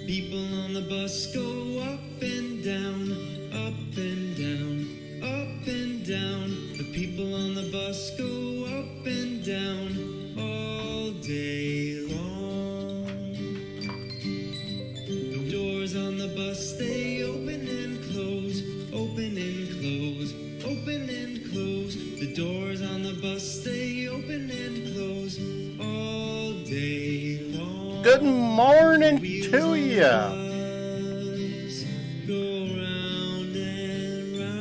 People on the bus go up and down, up and down, up and down. The people on the bus go up and down all day long. The doors on the bus, they open and close, open and close, open and close. The doors on the bus, they open and close all day long. Good morning to ya.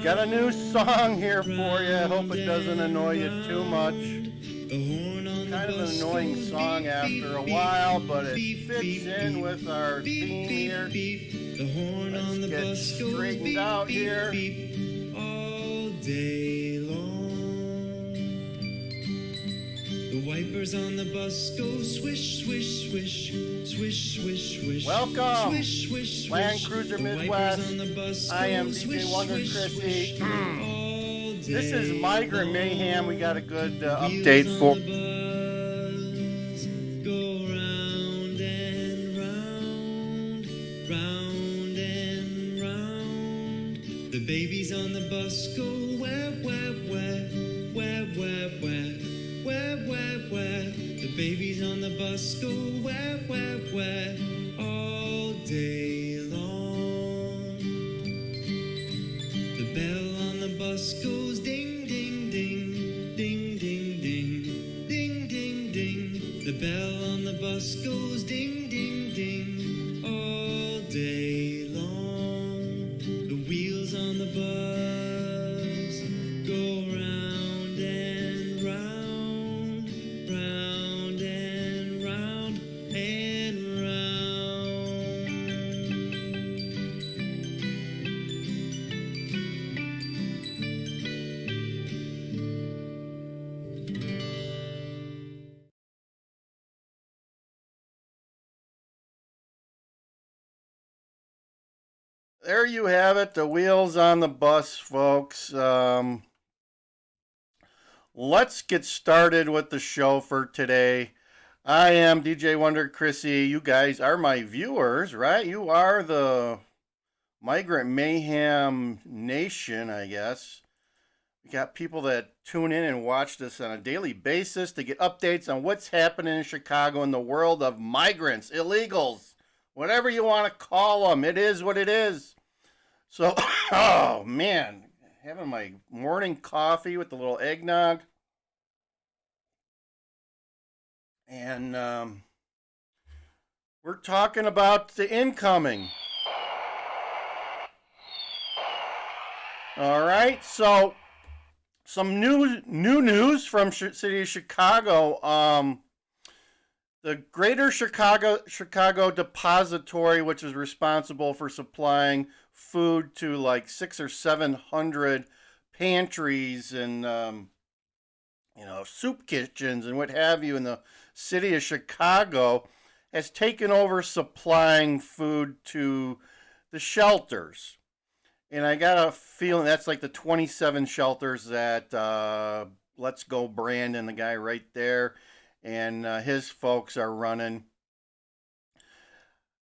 Got a new song here for you. I hope it doesn't annoy you too much. Kind of an annoying song after a while, but it fits in with our theme here. Let's get straightened out here. All day long. The wipers on the bus go swish, swish, swish, swish, swish, swish. Welcome, swish, swish, swish. Land Cruiser Midwest. I am DJ Wonder Chrissy. This is Migrant Mayhem. We got a good update for. Go round and round, round and round. The babies on the bus go wah, wah, wah, wah, wah, wah, wah, wah, wah. The babies on the bus go wah, wah, wah, all day long. The bell on the bus goes ding, ding, ding, ding, ding, ding, ding, ding, ding. The bell on the bus goes ding, ding, ding, all day long. The wheels on the bus go round and round, round and round and round. There you have it, the wheels on the bus, folks. Let's get started with the show for today. I am DJ Wonder Chrissy. You guys are my viewers, right? You are the Migrant Mayhem Nation, I guess. We got people that tune in and watch this on a daily basis to get updates on what's happening in Chicago in the world of migrants, illegals, whatever you want to call them. It is what it is. So, oh man, having my morning coffee with a little eggnog. And we're talking about the incoming. All right, so some new news from city of Chicago. The Greater Chicago Depository, which is responsible for supplying food to like 600 or 700 pantries and soup kitchens and what have you in the city of Chicago, has taken over supplying food to the shelters. And I got a feeling that's like the 27 shelters that Let's Go Brandon, the guy right there, and his folks are running.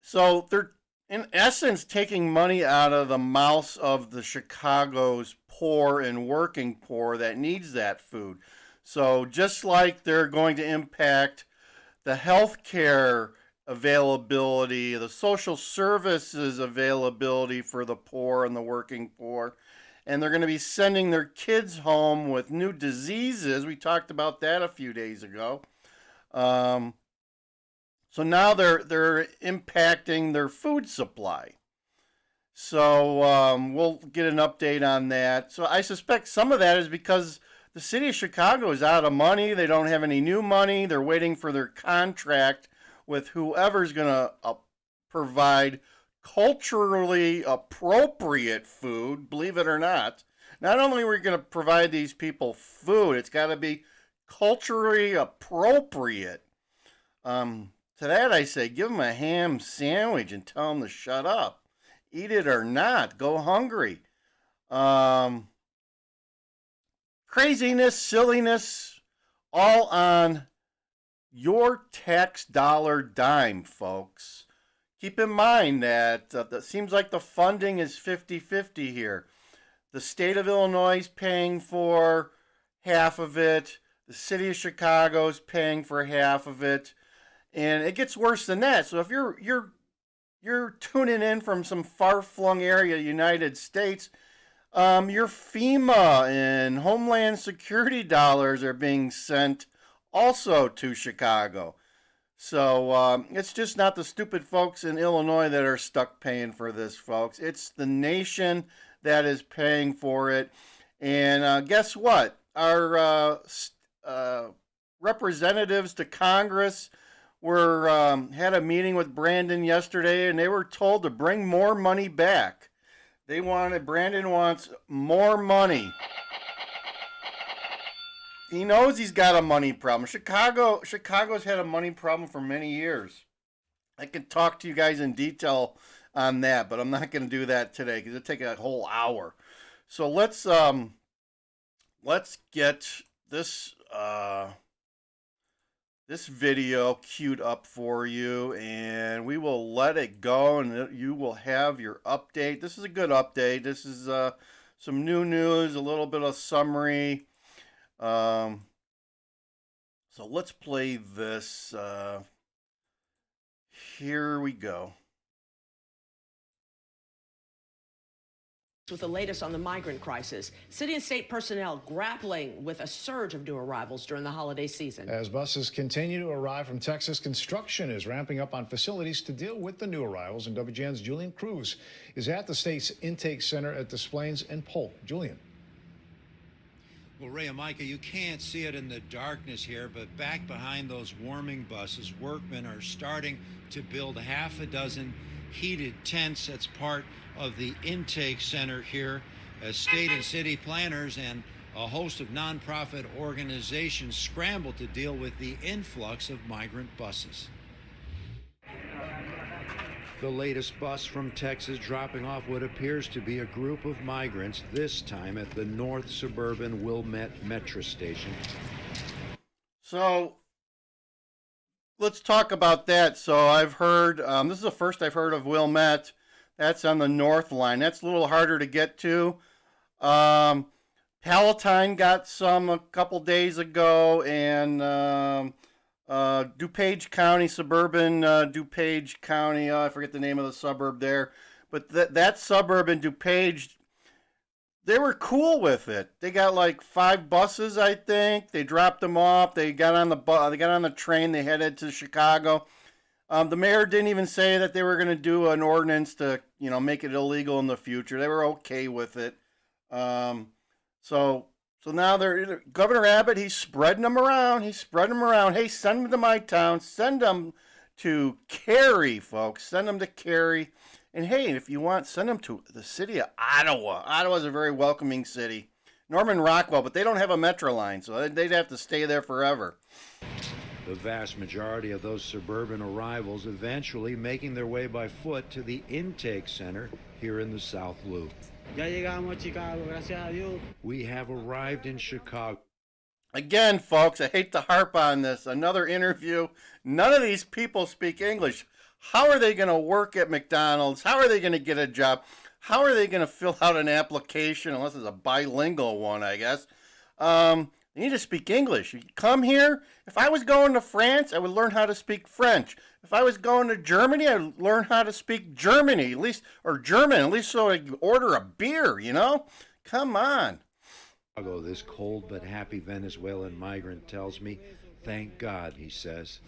So they're, in essence, taking money out of the mouths of the Chicago's poor and working poor that needs that food. So just like they're going to impact the health care availability, the social services availability for the poor and the working poor, and they're going to be sending their kids home with new diseases. We talked about that a few days ago. So now they're impacting their food supply. So we'll get an update on that. So I suspect some of that is because the city of Chicago is out of money. They don't have any new money. They're waiting for their contract with whoever's going to provide culturally appropriate food, believe it or not. Not only are we going to provide these people food, it's got to be culturally appropriate. To that I say, give them a ham sandwich and tell them to shut up. Eat it or not. Go hungry. Craziness, silliness, all on your tax dollar dime, folks. keep in mind that it seems like the funding is 50-50 here. The state of Illinois is paying for half of it. The city of Chicago is paying for half of it, and it gets worse than that. So if you're tuning in from some far-flung area, United States, your FEMA and Homeland Security dollars are being sent also to Chicago. So it's just not the stupid folks in Illinois that are stuck paying for this, folks. It's the nation that is paying for it. And guess what? Our representatives to Congress had a meeting with Brandon yesterday, and they were told to bring more money back. Brandon wants more money. He knows he's got a money problem. Chicago's had a money problem for many years. I could talk to you guys in detail on that, but I'm not going to do that today because it'll take a whole hour. So let's get this this video queued up for you, and we will let it go, and you will have your update. This is a good update. This is some new news, a little bit of summary. So let's play this. Here we go. With the latest on the migrant crisis, city and state personnel grappling with a surge of new arrivals during the holiday season. As buses continue to arrive from Texas, construction is ramping up on facilities to deal with the new arrivals, and WGN's Julian Cruz is at the state's intake center at Des Plaines and Polk. Julian. Well, Ray and Micah, you can't see it in the darkness here, but back behind those warming buses, workmen are starting to build half a dozen heated tents. That's part of the intake center here, as state and city planners and a host of nonprofit organizations scramble to deal with the influx of migrant buses. The latest bus from Texas dropping off what appears to be a group of migrants, this time at the North Suburban Wilmette Metro Station. So let's talk about that. So I've heard, this is the first I've heard of Wilmette. That's on the north line. That's a little harder to get to. Palatine got some a couple days ago, and DuPage County, suburban DuPage County, I forget the name of the suburb there, but that suburb in DuPage, they were cool with it. They got like 5 buses, I think. They dropped them off. They got on the train. They headed to Chicago. The mayor didn't even say that they were going to do an ordinance to, make it illegal in the future. They were okay with it. So now Governor Abbott, he's spreading them around. Hey, send them to my town. Send them to Cary, folks. Send them to Cary. And hey, if you want, send them to the city of Ottawa. Ottawa's a very welcoming city. Norman Rockwell, but they don't have a metro line, so they'd have to stay there forever. The vast majority of those suburban arrivals eventually making their way by foot to the intake center here in the South Loop. Ya llegamos a Chicago, gracias a Dios. We have arrived in Chicago. Again, folks, I hate to harp on this. Another interview. None of these people speak English. How are they going to work at McDonald's? How are they going to get a job? How are they going to fill out an application, unless it's a bilingual one, I guess? You need to speak English. You come here. If I was going to France, I would learn how to speak French. If I was going to Germany, I'd learn how to speak German, at least so I could order a beer, Come on. This cold but happy Venezuelan migrant tells me, thank God, he says.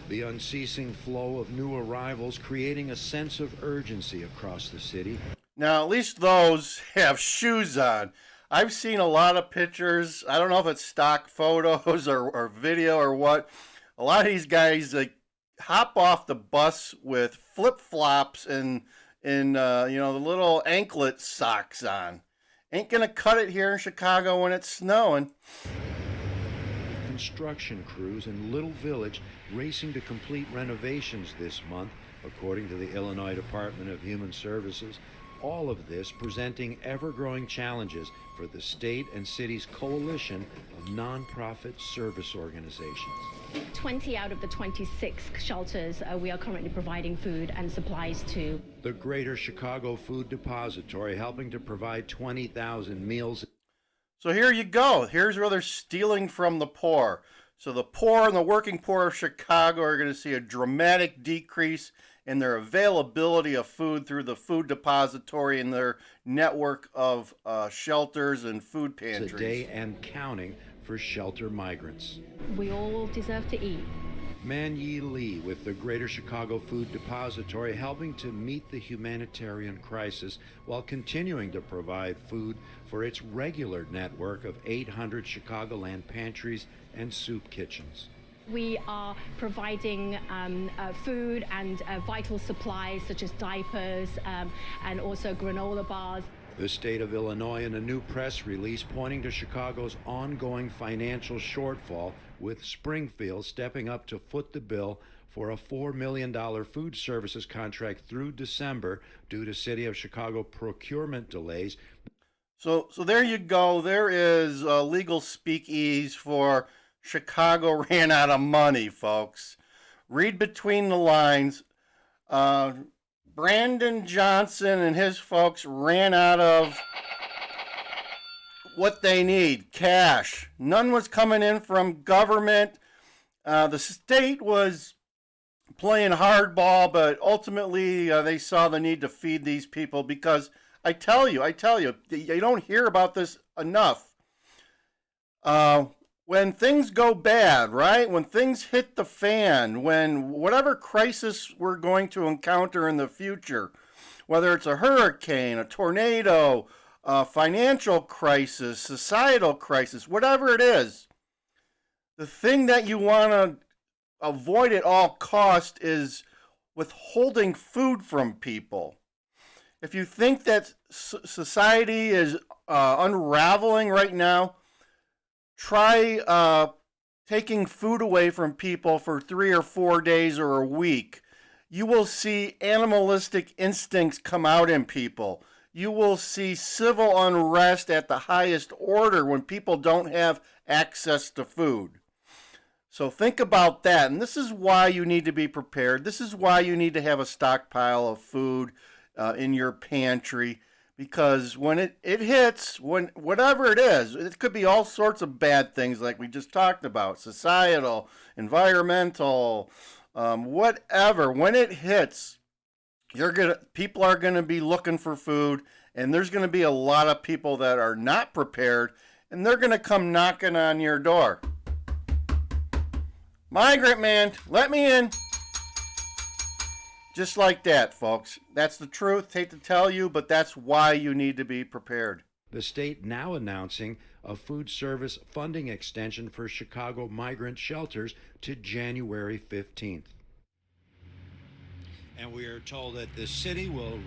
The unceasing flow of new arrivals creating a sense of urgency across the city. Now, at least those have shoes on. I've seen a lot of pictures. I don't know if it's stock photos or video or what. A lot of these guys hop off the bus with flip-flops and the little anklet socks on. Ain't gonna cut it here in Chicago when it's snowing. Construction crews in Little Village racing to complete renovations this month, according to the Illinois Department of Human Services. all of this presenting ever-growing challenges for the state and city's coalition of nonprofit service organizations. 20 out of the 26 shelters we are currently providing food and supplies to. The Greater Chicago Food Depository helping to provide 20,000 meals. So here you go. Here's where they're stealing from the poor. So the poor and the working poor of Chicago are going to see a dramatic decrease in their availability of food through the food depository and their network of shelters and food pantries. Today and counting for shelter migrants. We all deserve to eat. Man Yi Lee with the Greater Chicago Food Depository helping to meet the humanitarian crisis while continuing to provide food for its regular network of 800 Chicagoland pantries and soup kitchens. We are providing food and vital supplies such as diapers and also granola bars. The state of Illinois in a new press release pointing to Chicago's ongoing financial shortfall, with Springfield stepping up to foot the bill for a $4 million food services contract through December due to City of Chicago procurement delays. So there you go. There is legal speakeasy for Chicago ran out of money, folks. Read between the lines. Brandon Johnson and his folks ran out of what they need, cash. None was coming in from government. The state was playing hardball, but ultimately they saw the need to feed these people because I tell you, you don't hear about this enough. When things go bad, right? When things hit the fan, when whatever crisis we're going to encounter in the future, whether it's a hurricane, a tornado, a financial crisis, societal crisis, whatever it is, the thing that you want to avoid at all cost is withholding food from people. If you think that society is unraveling right now, try taking food away from people for 3 or 4 days or a week. You will see animalistic instincts come out in people. You will see civil unrest at the highest order when people don't have access to food. So think about that. And this is why you need to be prepared. This is why you need to have a stockpile of food in your pantry. Because when it hits, when whatever it is, it could be all sorts of bad things like we just talked about, societal, environmental, whatever. When it hits, people are gonna be looking for food, and there's gonna be a lot of people that are not prepared, and they're gonna come knocking on your door. Migrant man, let me in. Just like that, folks. That's the truth. Hate to tell you, but that's why you need to be prepared. The state now announcing a food service funding extension for Chicago migrant shelters to January 15th. And we are told that the city will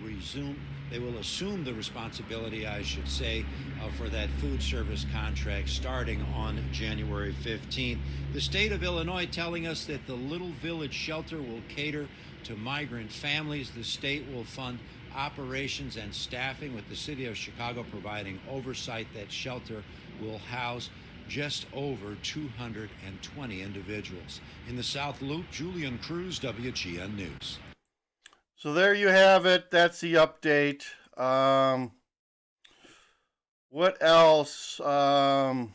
assume the responsibility, I should say, for that food service contract starting on January 15th. The state of Illinois telling us that the Little Village shelter will cater to migrant families. The state will fund operations and staffing, with the city of Chicago providing oversight. That shelter will house just over 220 individuals. In the South Loop, Julian Cruz, WGN News. So there you have it. That's the update. What else? I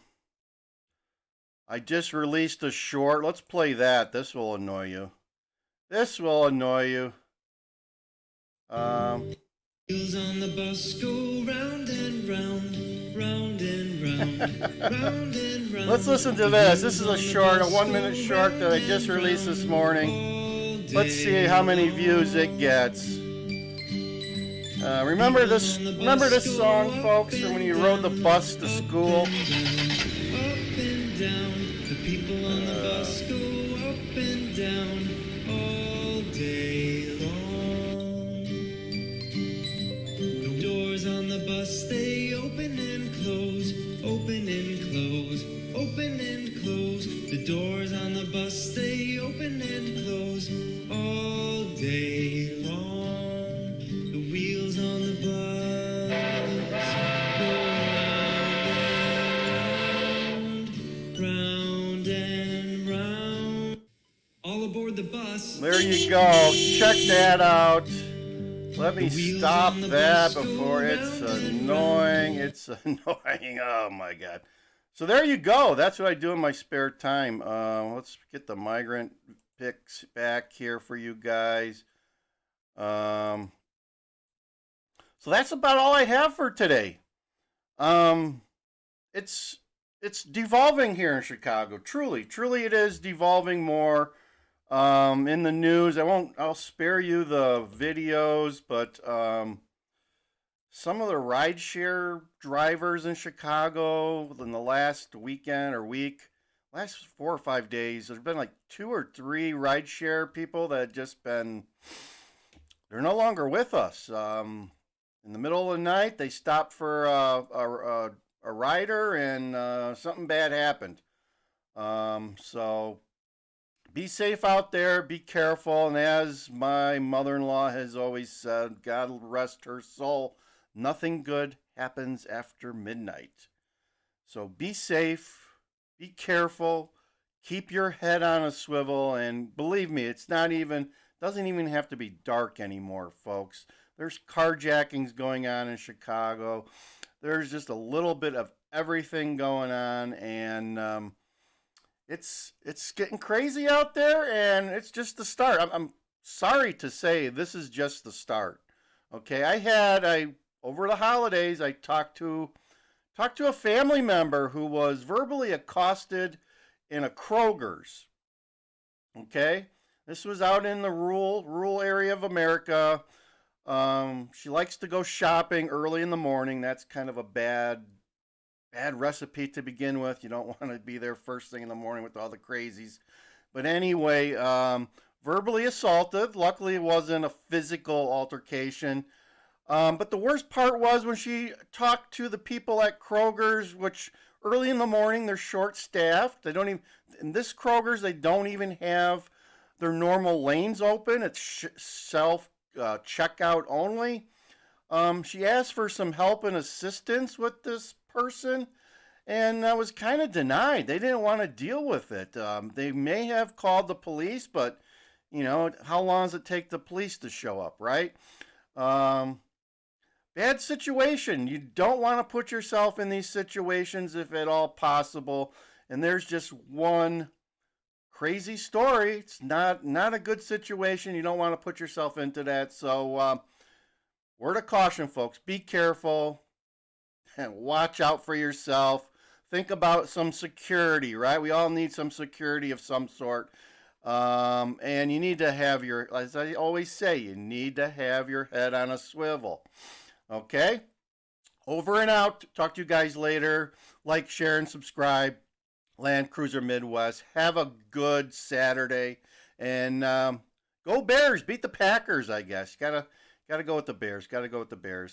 just released a short. Let's play that. This will annoy you. This will annoy you. Wheels on the bus go round and round, round and round, round and round. Let's listen to this. This is a short, a 1-minute short that I just released this morning. Let's see how many views it gets. Remember this song, folks, from when you rode the bus to school? Up and down, the people on the bus go up and down all day long. The doors on the bus, they open and close, open and close, open and close. The doors on the bus, they open and close all day long. The wheels on the bus There you go. Check that out. Let me stop that before it's annoying. It's annoying. Oh my God. So there you go. That's what I do in my spare time. Let's get the migrant pics back here for you guys. So that's about all I have for today. It's devolving here in Chicago. Truly it is devolving more. In the news, I'll spare you the videos, but some of the rideshare drivers in Chicago in the last weekend or week, last 4 or 5 days, there's been like 2 or 3 rideshare people that have just been, they're no longer with us. In the middle of the night, they stopped for a rider and something bad happened. So be safe out there, be careful, and as my mother-in-law has always said, God rest her soul, nothing good happens after midnight. So be safe, be careful, keep your head on a swivel, and believe me, doesn't even have to be dark anymore, folks. There's carjackings going on in Chicago. There's just a little bit of everything going on, and it's getting crazy out there, and it's just the start. I'm sorry to say this is just the start. Okay, I over the holidays I talked to a family member who was verbally accosted in a Kroger's. Okay, this was out in the rural area of America. She likes to go shopping early in the morning. That's kind of a bad recipe to begin with. You don't want to be there first thing in the morning with all the crazies. But anyway, verbally assaulted. Luckily, it wasn't a physical altercation. But the worst part was when she talked to the people at Kroger's, which early in the morning, they're short-staffed. In this Kroger's, they don't even have their normal lanes open. It's self-checkout only. She asked for some help and assistance with this person, and I was kind of denied. They didn't want to deal with it. They may have called the police, but how long does it take the police to show up, right? Bad situation. You don't want to put yourself in these situations if at all possible. And there's just one crazy story. It's not a good situation. You don't want to put yourself into that. So word of caution, folks. Be careful. And watch out for yourself. Think about some security, right? We all need some security of some sort. And you need to have as I always say, you need to have your head on a swivel. Okay? Over and out. Talk to you guys later. Like, share, and subscribe. Land Cruiser Midwest. Have a good Saturday. And go Bears. Beat the Packers, I guess. Gotta go with the Bears. Gotta go with the Bears.